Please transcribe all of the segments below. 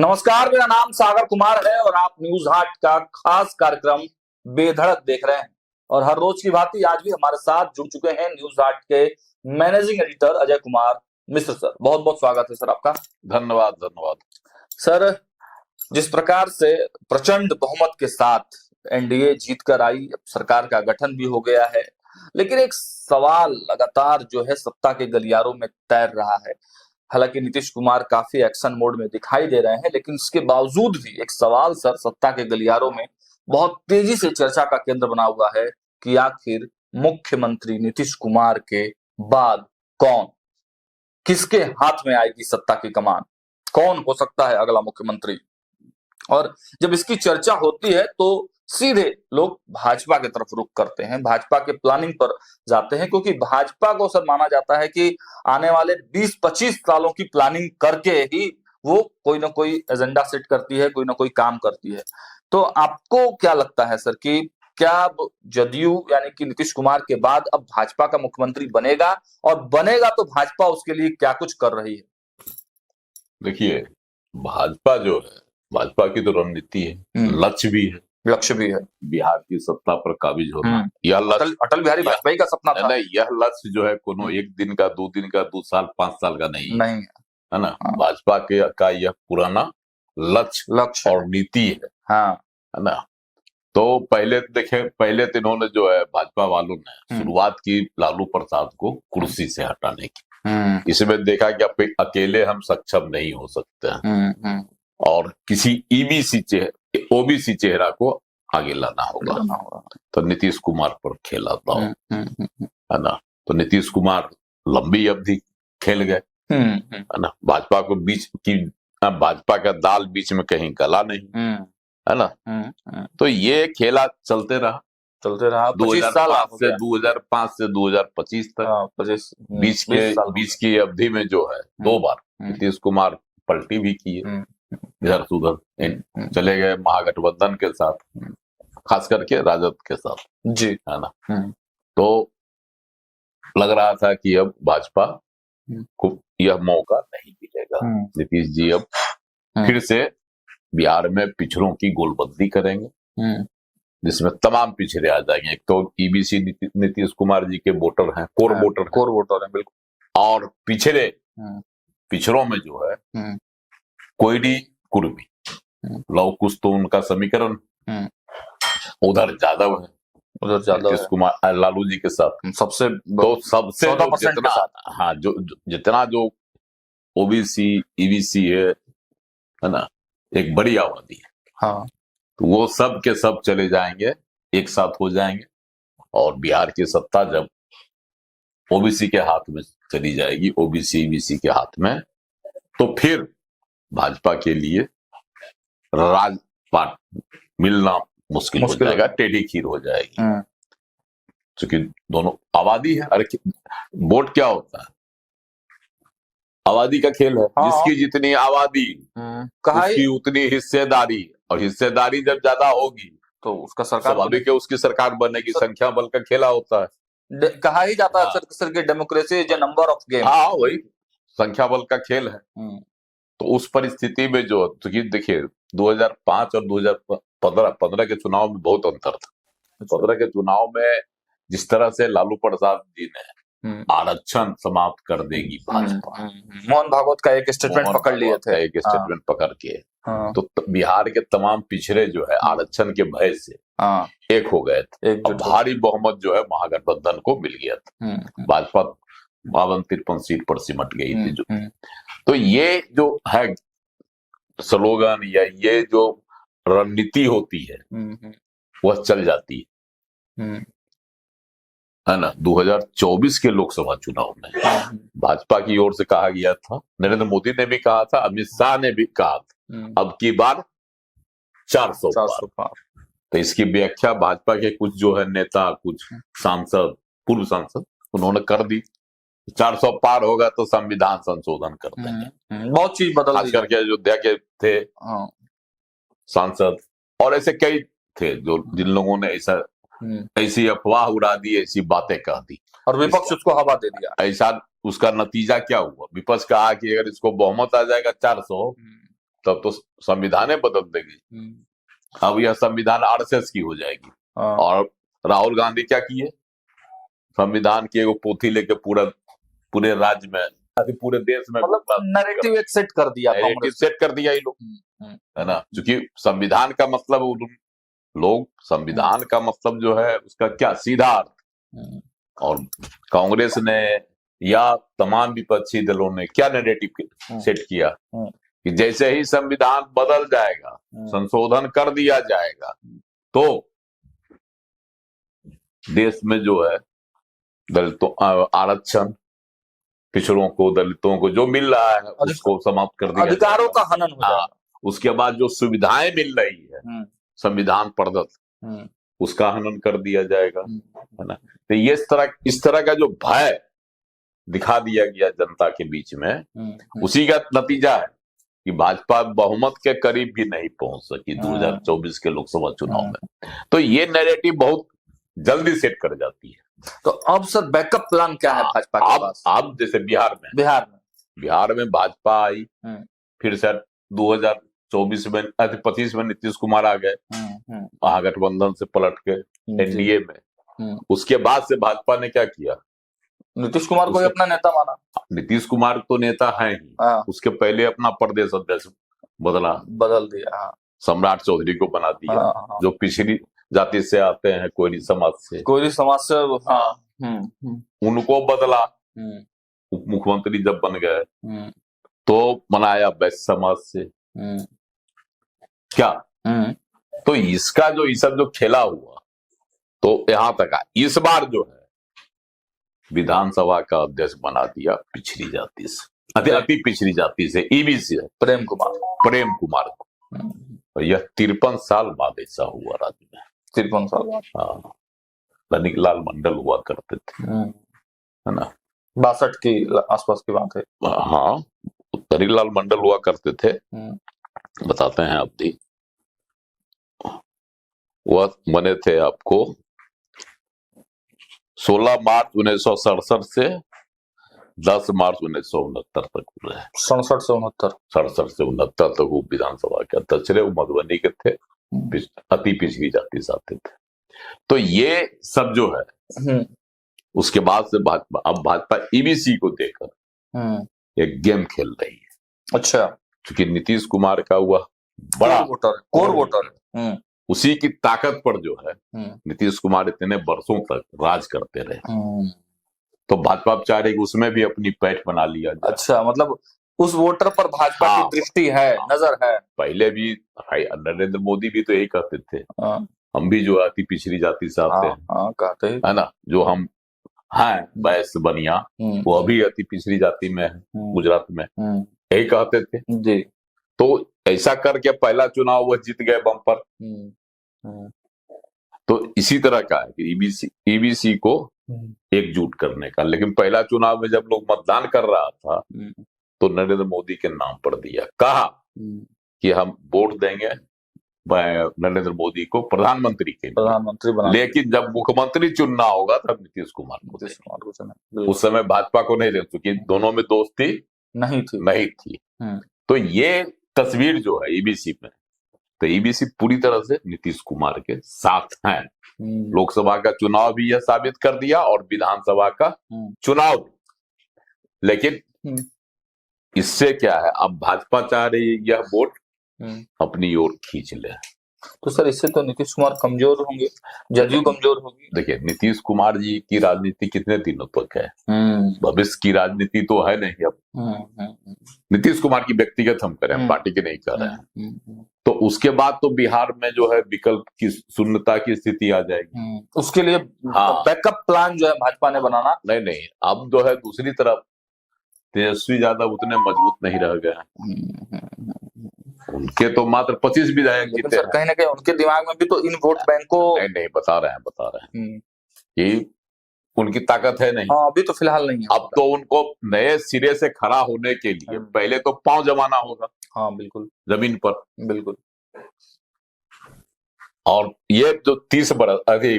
नमस्कार, मेरा नाम सागर कुमार है और आप न्यूज हाट का खास कार्यक्रम बेधड़क देख रहे हैं। और हर रोज की भांति आज भी हमारे साथ जुड़ चुके हैं न्यूज हाट के managing editor Ajay Kumar Mishra sir. बहुत बहुत स्वागत है सर आपका। धन्यवाद धन्यवाद सर, जिस प्रकार से प्रचंड बहुमत के साथ एनडीए जीत कर आई, अब सरकार का गठन भी हो गया है, लेकिन एक सवाल लगातार जो है सत्ता के गलियारों में तैर रहा है। हालांकि नीतीश कुमार काफी एक्शन मोड में दिखाई दे रहे हैं, लेकिन इसके बावजूद भी एक सवाल सर सत्ता के गलियारों में बहुत तेजी से चर्चा का केंद्र बना हुआ है कि आखिर मुख्यमंत्री नीतीश कुमार के बाद कौन, किसके हाथ में आएगी सत्ता की कमान, कौन हो सकता है अगला मुख्यमंत्री। और जब इसकी चर्चा होती है तो सीधे लोग भाजपा की तरफ रुख करते हैं, भाजपा के प्लानिंग पर जाते हैं, क्योंकि भाजपा को सर माना जाता है कि आने वाले 20-25 सालों की प्लानिंग करके ही वो कोई ना कोई एजेंडा सेट करती है, कोई ना कोई काम करती है। तो आपको क्या लगता है सर कि क्या अब जदयू यानी कि नीतीश कुमार के बाद अब भाजपा का मुख्यमंत्री बनेगा, और बनेगा तो भाजपा उसके लिए क्या कुछ कर रही है? देखिए, भाजपा जो है, भाजपा की तो रणनीति है, लक्ष्य भी है बिहार की सत्ता पर काबिज होना। यह लक्ष्य अटल बिहारी वाजपेयी का सपना था। नहीं, यह लक्ष्य जो है कोनो एक दिन का, 2 दिन का, 2 साल 5 साल का नहीं है ना। भाजपा का यह पुराना लक्ष्य और नीति है ना। तो पहले तो इन्होंने जो है भाजपा वालों ने शुरुआत की लालू प्रसाद को कुर्सी से हटाने की। इसमें देखा कि अकेले हम सक्षम नहीं हो सकते हैं और किसी ओबीसी चेहरा को आगे लाना होगा। तो नीतीश कुमार पर खेला था, है ना। तो नीतीश कुमार लंबी अवधि खेल गए, है ना। भाजपा का दाल बीच में कहीं गला नहीं, है ना। तो ये खेला चलते रहा 2005 से 2025 तक। बीच की अवधि में जो है 2 बार नीतीश कुमार पलटी भी किए, इधर से उधर चले गए महागठबंधन के साथ, खास करके राजद के साथ जी, है ना। तो लग रहा था कि अब भाजपा को यह मौका नहीं मिलेगा। नीतीश जी अब फिर से बिहार में पिछड़ों की गोलबंदी करेंगे, जिसमें तमाम पिछड़े आ जाएंगे। एक तो ईबीसी नीतीश कुमार जी के वोटर हैं, कोर वोटर हैं बिल्कुल। और पिछड़ों में जो है कोयडी कुर्मी, लव कुश तो उनका समीकरण, उधर यादव है, नीतीश कुमार लालू जी के साथ सबसे 14% के साथ। हाँ, जो जितना जो ओबीसी ईबीसी है ना, एक बड़ी आबादी है। हाँ, तो वो सब के सब चले जाएंगे, एक साथ हो जाएंगे। और बिहार की सत्ता जब ओबीसी के हाथ में चली जाएगी, ओबीसी ईबीसी के हाथ में, तो फिर भाजपा के लिए राजपाट मिलना मुश्किल हो जाएगा, टेढ़ी खीर हो जाएगी। क्योंकि दोनों आबादी है। अरे वोट क्या होता है? आबादी का खेल है। जिसकी जितनी आबादी उसकी उतनी हिस्सेदारी, और हिस्सेदारी जब ज्यादा होगी तो उसका सरकार स्वाभाविक है, उसकी सरकार बनेगी। संख्या बल का खेला होता है, कहा ही जाता है सर कि democracy is a number of game. हाँ, वही संख्या बल का खेल है। तो उस परिस्थिति में जो देखिए 2005 और 2015 के चुनाव में बहुत अंतर था। 15 के चुनाव में जिस तरह से लालू प्रसाद जी ने आरक्षण समाप्त कर देगी भाजपा, मोहन भागवत का एक स्टेटमेंट पकड़ लिए थे, एक स्टेटमेंट पकड़ के, तो बिहार के तमाम पिछड़े जो है आरक्षण के भय से एक हो गए थे। अब भारी बहुमत जो है महागठबंधन को मिल गया था। भाजपा 52-53 सीट पर सिमट गई थी जो। तो ये जो है स्लोगन या ये जो रणनीति होती है वह चल जाती है ना। 2024 के लोकसभा चुनाव में भाजपा की ओर से कहा गया था, नरेंद्र मोदी ने भी कहा था, अमित शाह ने भी कहा था, अब की बार 400 पार। तो इसकी व्याख्या भाजपा के कुछ जो है नेता, कुछ सांसद, पूर्व सांसद, उन्होंने कर दी। 400 पार होगा तो संविधान संशोधन कर देंगे, बहुत चीज बदल, खास करके अयोध्या के थे सांसद, और ऐसे कई थे जो जिन लोगों ने ऐसी अफवाह उड़ा दी, ऐसी बातें कह दी, और विपक्ष उसको हवा दे दिया। ऐसा उसका नतीजा क्या हुआ? विपक्ष कहा कि अगर इसको बहुमत आ जाएगा 400 तब तो संविधान बदल देगी। अब यह संविधान आरएसएस की हो जाएगी। और राहुल गांधी क्या किए, संविधान की एगो पोथी लेके पूरे राज्य में, पूरे देश में मतलब नैरेटिव एक सेट कर दिया, नैरेटिव सेट कर दिया ये लोग, है ना। क्योंकि संविधान का मतलब संविधान का मतलब जो है उसका क्या सीधा अर्थ, और कांग्रेस ने या तमाम विपक्षी दलों ने क्या नैरेटिव सेट किया कि जैसे ही संविधान बदल जाएगा, संशोधन कर दिया जाएगा, तो देश में जो है दलितों आरक्षण, पिछड़ों को, दलितों को जो मिल रहा है उसको समाप्त कर दिया, अधिकारों का हनन हो जाएगा। उसके बाद जो सुविधाएं मिल रही है संविधान प्रदत्त, उसका हनन कर दिया जाएगा, है ना। तो ये इस तरह का जो भय दिखा दिया गया जनता के बीच में, उसी का नतीजा है कि भाजपा बहुमत के करीब भी नहीं पहुंच सकी 2024 के लोकसभा चुनाव में। तो ये नैरेटिव बहुत जल्दी सेट कर जाती है। तो अब सर बैकअप प्लान क्या है भाजपा के पास? अब जैसे बिहार में भाजपा आई, फिर से 2024 में 25 में नीतीश कुमार आ गए महागठबंधन से पलट के एनडीए में। उसके बाद से भाजपा ने क्या किया, नीतीश कुमार को अपना नेता माना। नीतीश कुमार तो नेता है ही, उसके पहले अपना प्रदेश अध्यक्ष बदल दिया, सम्राट चौधरी को बना दिया, जो पिछड़ी जाति से आते हैं, कोयरी समाज से, उनको बदला। उप मुख्यमंत्री जब बन गए तो बनाया वैश्य समाज से, क्या तो इसका जो ये सब जो खेला हुआ, तो यहां तक इस बार जो है विधानसभा का अध्यक्ष बना दिया पिछड़ी जाति से, अति पिछड़ी जाति से, ईबीसी से, प्रेम कुमार को। यह 53 साल बाद ऐसा हुआ राज्य में, 53 साल बाद। हाँ, लनिकलाल मंडल हुआ करते थे, है ना, 62 के आसपास की बात है। हाँ, लनिकलाल मंडल हुआ करते थे, बताते हैं आप दी। वह बने थे आपको 16 मार्च 1967 से 10 मार्च 1969 तक हुए। 67 से 69 तक वो विधानसभा के अध्यक्ष रहे। वो मधुबनी के थे, अति पिछड़ी जाति से आते थे। तो ये सब जो है, उसके बाद से अब भाजपा ईबीसी को देकर एक गेम खेल रही है। अच्छा, क्योंकि नीतीश कुमार का हुआ बड़ा कोर वोटर, उसी की ताकत पर जो है नीतीश कुमार इतने वर्षों तक राज करते रहे, तो भाजपा चाह रही कि उसमें भी अपनी पैठ बना लिया जाए। अच्छा, मतलब उस वोटर पर भाजपा की दृष्टि है, नजर है। पहले भी नरेंद्र मोदी भी तो यही कहते थे, हम भी जो अति पिछड़ी जाति से आते हैं, कहते हैं, है ना, जो हम हैं वैश्य बनिया, वो अभी अति पिछड़ी जाति में है, गुजरात में, यही कहते थे जी। तो ऐसा करके पहला चुनाव वो जीत गए बम्पर। तो इसी तरह का है कि ईबीसी को एकजुट करने का। लेकिन पहला चुनाव में जब लोग मतदान कर रहा था तो नरेंद्र मोदी के नाम पर दिया, कहा कि हम वोट देंगे नरेंद्र मोदी को प्रधानमंत्री बना। लेकिन जब मुख्यमंत्री चुनना होगा तब नीतीश कुमार को। उस समय भाजपा को नहीं दे, क्योंकि दोनों में दोस्ती नहीं थी। तो ये तस्वीर जो है ईबीसी में, तो ईबीसी पूरी तरह से नीतीश कुमार के साथ हैं। लोकसभा का चुनाव भी यह साबित कर दिया और विधानसभा का चुनाव भी। लेकिन इससे क्या है, अब भाजपा चाह रही है यह वोट अपनी ओर खींच ले। तो सर इससे तो नीतीश कुमार कमजोर होंगे, जदयू कमजोर होगी। देखिए, नीतीश कुमार जी की राजनीति कितने दिनों तक है, भविष्य की राजनीति तो है नहीं। अब नीतीश कुमार की व्यक्तिगत हम करें, पार्टी के नहीं कर रहे हैं, तो उसके बाद तो बिहार में जो है विकल्प की शून्यता की स्थिति आ जाएगी। उसके लिए बैकअप प्लान जो है भाजपा ने बनाना। नहीं, अब जो है दूसरी तरफ तेजस्वी यादव उतने मजबूत नहीं रह गए। उनके तो मात्र 25 विधायक जीते हैं। कहीं ना कहीं उनके दिमाग में भी तो इन वोट बैंक को नहीं बता रहे हैं कि उनकी ताकत है नहीं। अभी तो फिलहाल नहीं है। अब तो उनको नए सिरे से खड़ा होने के लिए पहले तो पांव जमाना होगा। हाँ बिल्कुल, जमीन पर बिल्कुल। और ये जो 30 बरस, अभी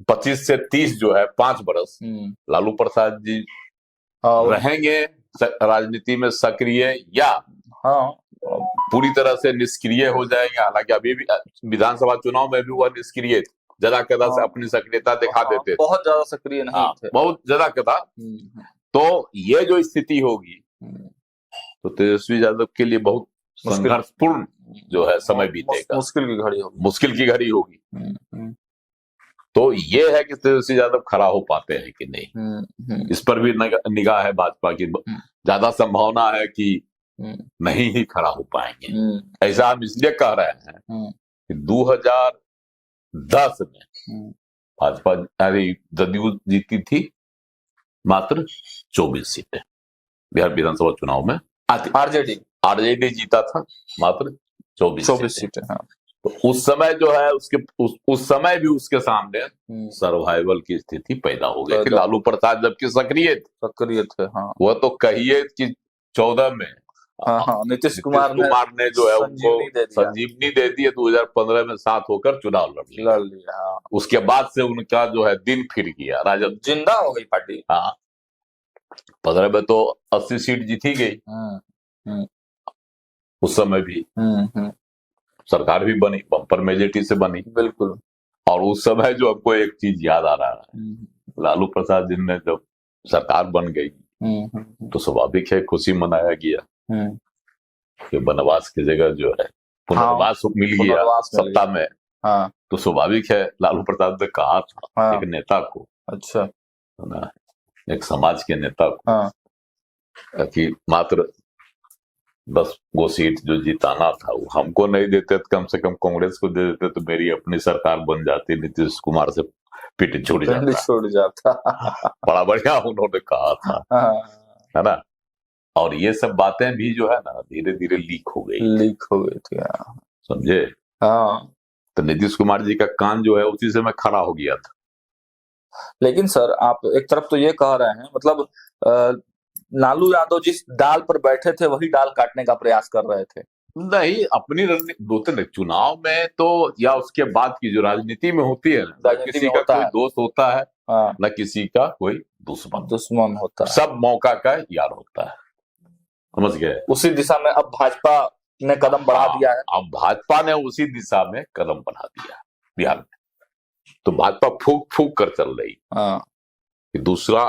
25 से 30 जो है 5 बरस लालू प्रसाद जी रहेंगे राजनीति में सक्रिय, या पूरी तरह से निष्क्रिय हो जाएंगे। हालांकि अभी भी विधानसभा चुनाव में भी वह निष्क्रिय थे, जदा कदा से अपनी सक्रियता दिखा देते थे, बहुत ज्यादा सक्रिय नहीं थे, बहुत जदा कदा। तो ये जो स्थिति होगी तो तेजस्वी यादव के लिए बहुत संघर्षपूर्ण जो है समय बीतेगा, मुश्किल की घड़ी होगी। तो ये है कि तेजस्वी यादव खड़ा हो पाते हैं कि नहीं, इस पर भी निगाह है भाजपा की। ज्यादा संभावना है कि नहीं ही खड़ा हो पाएंगे। ऐसा हम इसलिए कह रहे हैं कि 2010 में भाजपा जदयू जीती थी मात्र 24 सीटें बिहार विधानसभा चुनाव में। आरजेडी जीता था मात्र 24 सीटें। तो उस समय जो है उस समय भी उसके सामने सर्वाइवल की स्थिति पैदा हो गई थी। लालू प्रसाद जबकि सक्रिय थे, वह तो कहिए कि 14 में नीतीश कुमार ने जो है उनको संजीवनी दे दी है। 2015 में साथ होकर चुनाव लड़ लिया। उसके बाद से उनका जो है दिन फिर गया, राजद जिंदा हो गई पार्टी। 15 में तो 80 सीट जीती गई। उस समय भी सरकार भी बनी, बम्पर मेजोरिटी से बनी। बिल्कुल। और उस समय जो हमको एक चीज याद आ रहा है, लालू प्रसाद जी ने जब सरकार बन गई तो स्वाभाविक है खुशी मनाया गया कि वनवास की जगह जो है पुनर्वास मिल गया सत्ता में। तो स्वाभाविक है लालू प्रसाद ने कहा था एक नेता को, अच्छा ना, एक समाज के नेता को कि मात्र 10 वो सीट जो जिताना था वो हमको नहीं देते तो कम से कम कांग्रेस को दे देते तो मेरी अपनी सरकार बन जाती, नीतीश कुमार से पीठ छूट जाता। बड़ा बढ़िया उन्होंने कहा था, है ना। और ये सब बातें भी जो है ना धीरे धीरे लीक हो गई थी, समझे। तो नीतीश कुमार जी का कान जो है उसी से मैं खड़ा हो गया था। लेकिन सर आप एक तरफ तो ये कह रहे हैं, मतलब लालू यादव जिस डाल पर बैठे थे वही डाल काटने का प्रयास कर रहे थे। नहीं, अपनी रणनीति चुनाव में तो या उसके बाद की जो राजनीति में होती है ना, किसी का कोई दोस्त होता है न किसी का कोई दुश्मन होता है, सब मौका का यार होता है, समझ गए। उसी दिशा में अब भाजपा ने कदम बढ़ा दिया है। अब भाजपा ने उसी दिशा में कदम बढ़ा दिया बिहार में। तो भाजपा फूक फूक कर चल रही कि दूसरा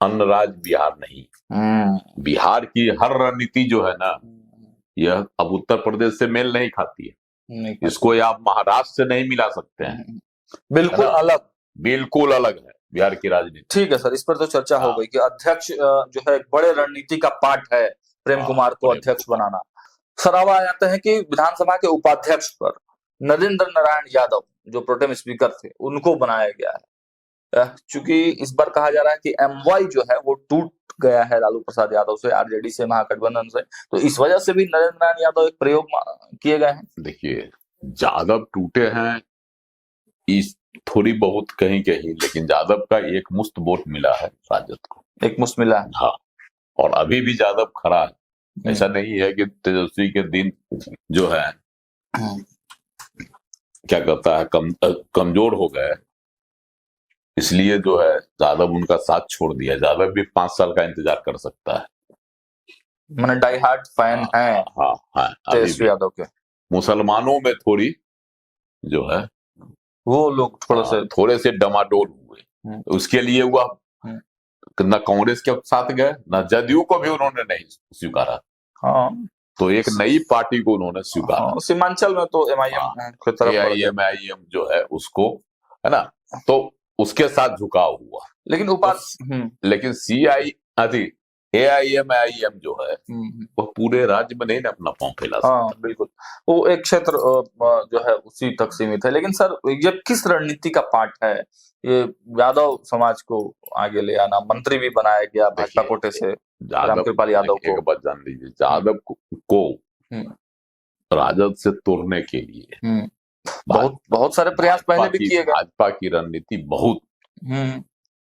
अन्य राज्य बिहार नहीं। बिहार की हर रणनीति जो है ना यह अब उत्तर प्रदेश से मेल नहीं खाती है। इसको आप महाराष्ट्र से नहीं मिला सकते हैं। बिल्कुल अलग है बिहार की राजनीति। ठीक है सर, इस पर तो चर्चा हो गई कि अध्यक्ष जो है एक बड़े रणनीति का पार्ट है प्रेम कुमार को अध्यक्ष बनाना। सर अब आ जाते हैं कि विधानसभा के उपाध्यक्ष पर नरेंद्र नारायण यादव जो प्रोटेम स्पीकर थे उनको बनाया गया है। चूंकि इस बार कहा जा रहा है कि एमवाई जो है वो टूट गया है लालू प्रसाद यादव से, आरजेडी से, महागठबंधन से, तो इस वजह से भी नरेंद्र नारायण यादव एक प्रयोग किए गए हैं। देखिए यादव टूटे हैं इस थोड़ी बहुत कहीं कहीं, लेकिन यादव का एक मुश्त वोट मिला है राजद को, एक मुश्त मिला है। हाँ, और अभी भी यादव खड़ा है। ऐसा नहीं है कि तेजस्वी के दिन जो है क्या कहता है कमजोर हो गए इसलिए जो है यादव उनका साथ छोड़ दिया। यादव भी 5 साल का इंतजार कर सकता है। मैंने डाई हार्ड फैन है तेजस्वी यादव के। मुसलमानों में थोड़ी जो है वो लोग थोड़े से डमाडोल हुए। उसके लिए हुआ न कांग्रेस के साथ गए न जदयू को भी उन्होंने नहीं स्वीकारा। तो एक नई पार्टी को उन्होंने स्वीकारा। सीमांचल में तो एआईएम जो है उसको, है ना, तो उसके साथ झुकाव हुआ। लेकिन एआईएम जो है वो पूरे राज्य में नहीं ना अपना पांव फैला सकता। बिल्कुल, वो एक क्षेत्र जो है उसी तक सीमित है। लेकिन सर ये किस रणनीति का पार्ट है? ये यादव समाज को आगे ले आना, मंत्री भी बनाया गया भाजपा कोटे से रामकृपाल यादव को। एक बात जान लीजिए, यादव को राजद से तोड़ने के लिए बहुत सारे प्रयास पहले भी किए गए। भाजपा की रणनीति बहुत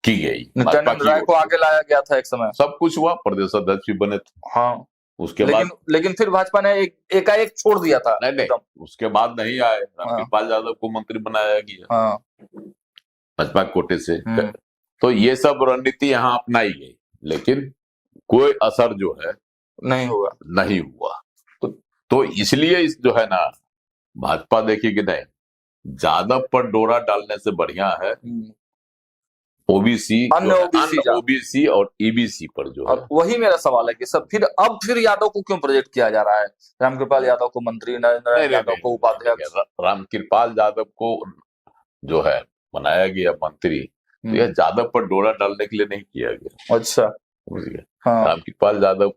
की गई। नित्यानंद राय को आगे लाया गया था एक समय, सब कुछ हुआ, प्रदेश अध्यक्ष भी बने थे। उसके बाद लेकिन फिर भाजपा ने एकाएक छोड़ दिया था। नहीं, उसके बाद नहीं आए। रामकृपाल यादव को मंत्री बनाया गया भाजपा कोटे से। तो ये सब रणनीति यहाँ अपनाई गई, लेकिन कोई असर जो है नहीं हुआ। तो तो इसलिए इस जो है ना भाजपा देखिए कि नहीं, यादव पर डोरा डालने से बढ़िया है ओबीसी, ओबीसी और ईबीसी पर जो है। और वही मेरा सवाल है कि सब फिर यादव को क्यों प्रोजेक्ट किया जा रहा है? रामकृपाल यादव को मंत्री, नरेंद्र यादव को उपाध्यक्ष। रामकृपाल यादव को जो है बनाया गया मंत्री, तो यह यादव पर डोरा डालने के लिए नहीं किया गया। अच्छा, हाँ। रामकृपाल यादव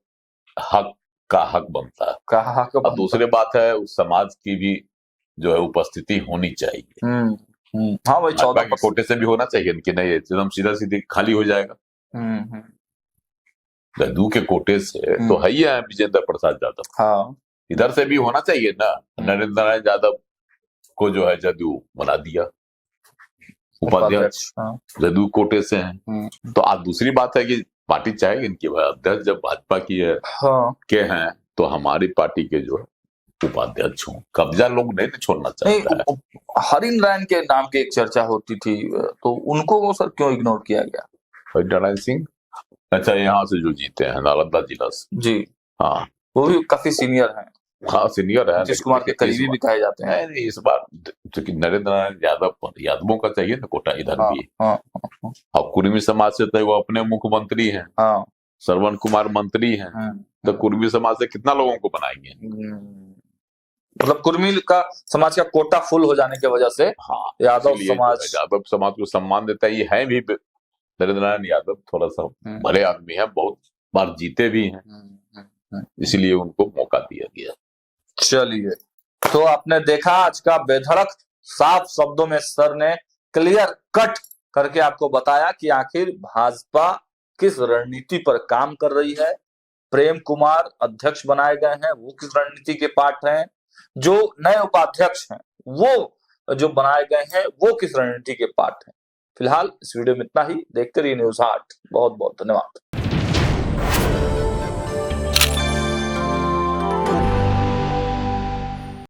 हक का हक बनता है। और दूसरी बात है उस समाज की भी जो है उपस्थिति होनी चाहिए। हाँ भाई, 14 के कोटे से भी होना चाहिए कि नहीं एकदम सीधा सीधे खाली हो जाएगा। जदयू के कोटे से तो है ही है विजेंद्र प्रसाद यादव। हाँ, इधर से भी होना चाहिए ना। नरेंद्र नारायण यादव को जो है जदयू बना दिया उपाध्यक्ष, जदयू कोटे से हैं। तो आज दूसरी बात है कि पार्टी चाहेगी इनकी अध्यक्ष जब भाजपा की है के हैं, तो हमारी पार्टी के जो उपाध्यक्ष हों। कब्जा लोग नहीं छोड़ना चाहते हैं। हरिनारायण के नाम की एक चर्चा होती थी, तो उनको वो सर क्यों इग्नोर किया गया? हरिनारायण सिंह, अच्छा यहाँ से जो जीते हैं नालंदा जिला से जी, हाँ वो भी काफी सीनियर हैं। हाँ सीनियर है, नीतीश कुमार के करीबी भी कहे जाते हैं। नहीं इस बार क्योंकि नरेंद्र नारायण यादवों का चाहिए ना कोटा इधर भी। अब कुर्मी समाज से तो वो अपने मुख्यमंत्री हैं, श्रवण कुमार मंत्री हैं, तो कुर्मी समाज से कितना लोगों को बनाएंगे? मतलब कुर्मी का समाज का कोटा फुल हो जाने की वजह से यादव समाज को सम्मान देता है। ये है भी नरेंद्र नारायण यादव थोड़ा सा भले आदमी है, बहुत बार जीते भी हैं, इसलिए उनको मौका दिया गया। चलिए, तो आपने देखा आज का बेधड़क साफ शब्दों में सर ने क्लियर कट करके आपको बताया कि आखिर भाजपा किस रणनीति पर काम कर रही है। प्रेम कुमार अध्यक्ष बनाए गए हैं, वो किस रणनीति के पार्ट हैं। जो नए उपाध्यक्ष हैं वो जो बनाए गए हैं वो किस रणनीति के पार्ट हैं। फिलहाल इस वीडियो में इतना ही। देखते रहिए न्यूज़ 8। बहुत बहुत धन्यवाद।